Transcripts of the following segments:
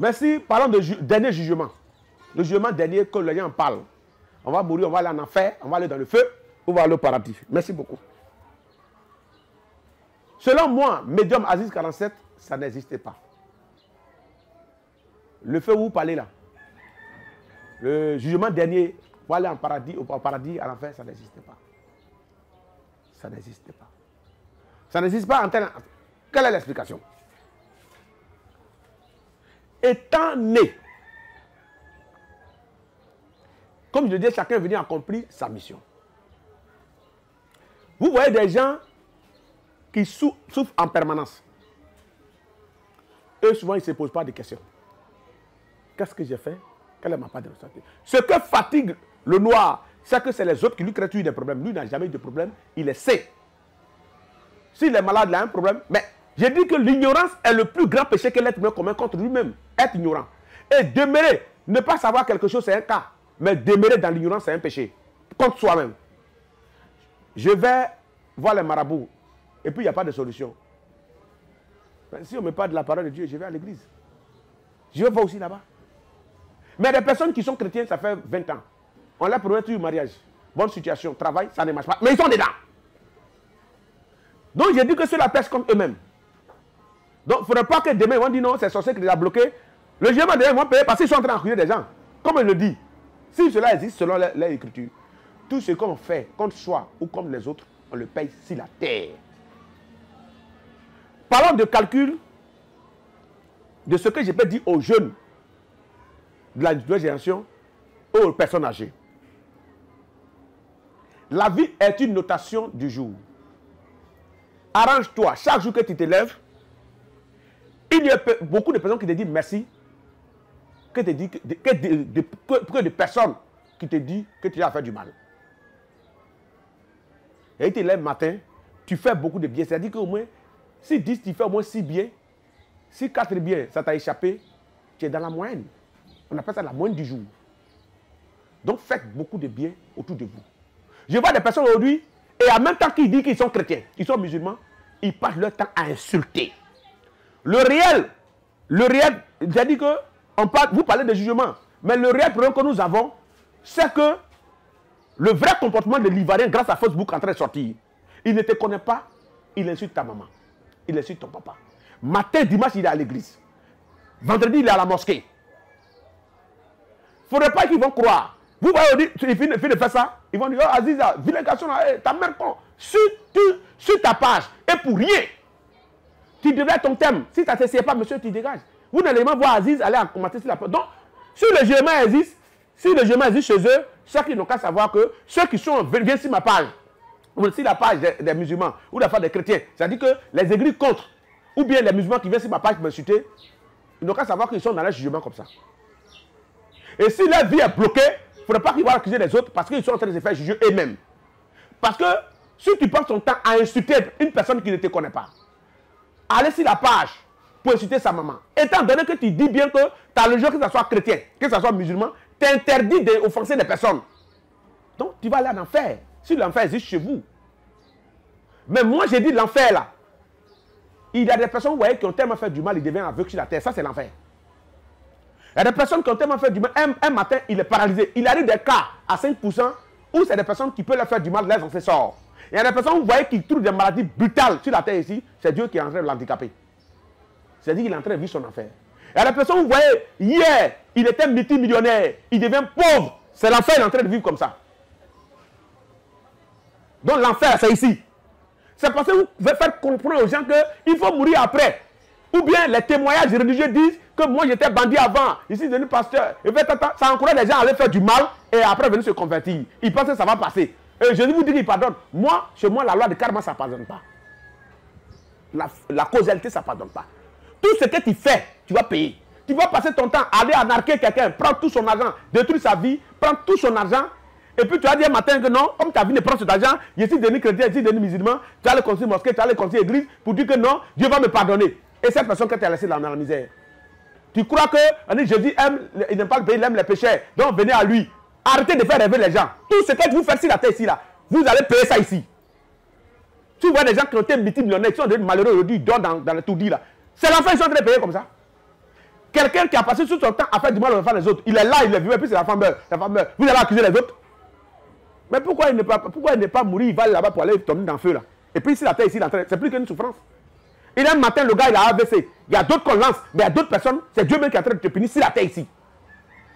Merci, parlons de dernier jugement. Le jugement dernier que les gens parlent. On va mourir, on va aller en enfer, on va aller dans le feu, ou on va aller au paradis. Merci beaucoup. Selon moi, médium Aziz 47, ça n'existait pas. Le feu où vous parlez là, le jugement dernier, pour aller en paradis, au paradis, à l'enfer, ça n'existait pas. Ça n'existait pas. Ça n'existe pas en tel... Quelle est l'explication? Étant né, comme je le dis, chacun est venu accomplir sa mission. Vous voyez des gens qui souffrent en permanence. Eux, souvent, ils ne se posent pas de questions. Qu'est-ce que j'ai fait? Quelle est ma part de responsabilité? Ce que fatigue le noir, c'est que c'est les autres qui lui créent des problèmes. Lui n'a jamais eu de problème, il est sain. S'il est malade, il a un problème. Mais j'ai dit que l'ignorance est le plus grand péché que l'être humain commet contre lui-même. Être ignorant. Et demeurer, ne pas savoir quelque chose, c'est un cas. Mais demeurer dans l'ignorance, c'est un péché. Contre soi-même. Je vais voir les marabouts. Et puis, il n'y a pas de solution. Si on ne met pas de la parole de Dieu, je vais à l'église. Je vais voir aussi là-bas. Mais des personnes qui sont chrétiennes, ça fait 20 ans. On leur promet du mariage. Bonne situation, travail, ça ne marche pas. Mais ils sont dedans. Donc, j'ai dit que c'est la peste contre eux-mêmes. Donc, il ne faudrait pas que demain, on dit non, c'est sorcier qui les a bloqués. Le jugement demain, ils vont payer parce qu'ils sont en train d'enculer des gens. Comme il le dit. Si cela existe selon l'écriture, tout ce qu'on fait contre soi ou comme les autres, on le paye sur la terre. Parlons de calcul de ce que je peux dire aux jeunes de la nouvelle génération ou aux personnes âgées. La vie est une notation du jour. Arrange-toi, chaque jour que tu te lèves, il y a beaucoup de personnes qui te disent merci, que de personnes qui te disent que tu as fait du mal. Et tu te lèves le matin, tu fais beaucoup de bien. C'est-à-dire qu'au moins, si 10, tu fais au moins 6 bien, si 4 bien, ça t'a échappé, tu es dans la moyenne. On appelle ça la moyenne du jour. Donc faites beaucoup de bien autour de vous. Je vois des personnes aujourd'hui, et en même temps qu'ils disent qu'ils sont chrétiens, ils sont musulmans, ils passent leur temps à insulter. Le réel, j'ai dit que vous parlez de jugement, mais le réel problème que nous avons, c'est que le vrai comportement de l'Ivoirien, grâce à Facebook, est en train de sortir. Il ne te connaît pas, il insulte ta maman, il insulte ton papa. Matin, dimanche, il est à l'église. Vendredi, il est à la mosquée. Il ne faudrait pas qu'ils vont croire. Vous voyez, il finit de faire ça, ils vont dire, oh Aziza, vilain garçon, ta mère con, sur ta page, et pour rien. Tu devrais ton thème. Si ça ne te sert pas, monsieur, tu dégages. Vous n'allez pas voir Aziz aller en commenter sur la page. Donc, si le jugement existe, chez eux, ceux qui n'ont qu'à savoir que ceux qui viennent sur ma page, ou sur la page des musulmans, ou la page des chrétiens, c'est-à-dire que les églises contre, ou bien les musulmans qui viennent sur ma page pour m'insulter, ils n'ont qu'à savoir qu'ils sont dans le jugement comme ça. Et si leur vie est bloquée, il ne faudrait pas qu'ils vont accuser les autres parce qu'ils sont en train de se faire juger eux-mêmes. Parce que si tu passes ton temps à insulter une personne qui ne te connaît pas, aller sur la page pour insulter sa maman, étant donné que tu dis bien que tu as le jour que ce soit chrétien, que ce soit musulman, tu interdis d'offenser des personnes. Donc tu vas aller en enfer. Si l'enfer existe chez vous. Mais moi j'ai dit l'enfer là. Il y a des personnes, vous voyez, qui ont tellement fait du mal, ils deviennent aveugles sur la terre. Ça c'est l'enfer. Il y a des personnes qui ont tellement fait du mal. Un matin, il est paralysé. Il arrive des cas à 5% où c'est des personnes qui peuvent leur faire du mal, les ancêtres. Il y a des personnes, vous voyez, qui trouvent des maladies brutales sur la terre ici. C'est Dieu qui est en train de l'handicaper. C'est-à-dire qu'il est en train de vivre son enfer. Il y a des personnes, vous voyez, hier, il était multimillionnaire. Il devient pauvre. C'est l'enfer, il est en train de vivre comme ça. Donc l'enfer, c'est ici. C'est parce que vous devez faire comprendre aux gens qu'il faut mourir après. Ou bien les témoignages religieux disent que moi j'étais bandit avant, je suis devenu pasteur. Et ça encourage les gens à aller faire du mal et après venir se convertir. Ils pensent que ça va passer. Et je vous dis qu'il pardonne. Moi, chez moi, la loi de karma, ça ne pardonne pas. La causalité, ça ne pardonne pas. Tout ce que tu fais, tu vas payer. Tu vas passer ton temps à aller anarquer quelqu'un, prendre tout son argent, détruire sa vie, prendre tout son argent. Et puis tu vas dire matin que non, comme ta vie ne prend cet argent, je suis devenu chrétien, je suis devenu musulman, tu vas aller construire mosquée, tu vas aller construire église pour dire que non, Dieu va me pardonner. Et cette personne que tu as laissée dans la misère. Tu crois que Jésus il n'aime pas le pays, il aime les pécheurs. Donc venez à lui. Arrêtez de faire rêver les gens. Tout ce que vous faites sur la terre ici, là, vous allez payer ça ici. Tu vois des gens qui ont été multimillionnaires, qui sont devenus malheureux aujourd'hui, ils dorment dans le tout dit là. C'est l'enfant, ils sont en train de payer comme ça. Quelqu'un qui a passé tout son temps à faire du mal aux enfants des autres, il est là, il est vivant, et puis c'est la femme meurt. La femme meurt. Vous allez accuser les autres. Mais pourquoi il n'est pas mourir? Il va là-bas pour aller tomber dans le feu là. Et puis ici, la terre, ici, c'est plus qu'une souffrance. Et un matin, le gars, il a AVC. Il y a d'autres qu'on lance, mais il y a d'autres personnes. C'est Dieu même qui est en train de te punir si la terre ici.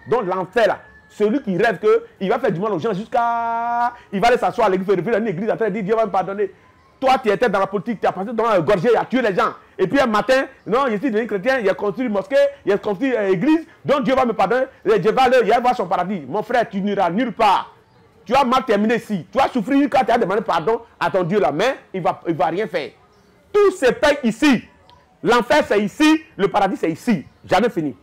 Donc l'enfer là, celui qui rêve qu'il va faire du mal aux gens jusqu'à... Il va aller s'asseoir à l'église, faire une église en train de dire Dieu va me pardonner. Toi, tu étais dans la politique, tu as passé ton temps à gorger, à tuer les gens. Et puis un matin, non, je suis devenu chrétien, il a construit une mosquée, il a construit une église, donc Dieu va me pardonner, Dieu va aller, il va voir son paradis. Mon frère, tu n'iras nulle part. Tu vas mal terminer ici. Tu vas souffrir quand tu as demandé pardon à ton Dieu là, mais il va rien faire. Tout se paye ici. L'enfer c'est ici, le paradis c'est ici. Jamais fini.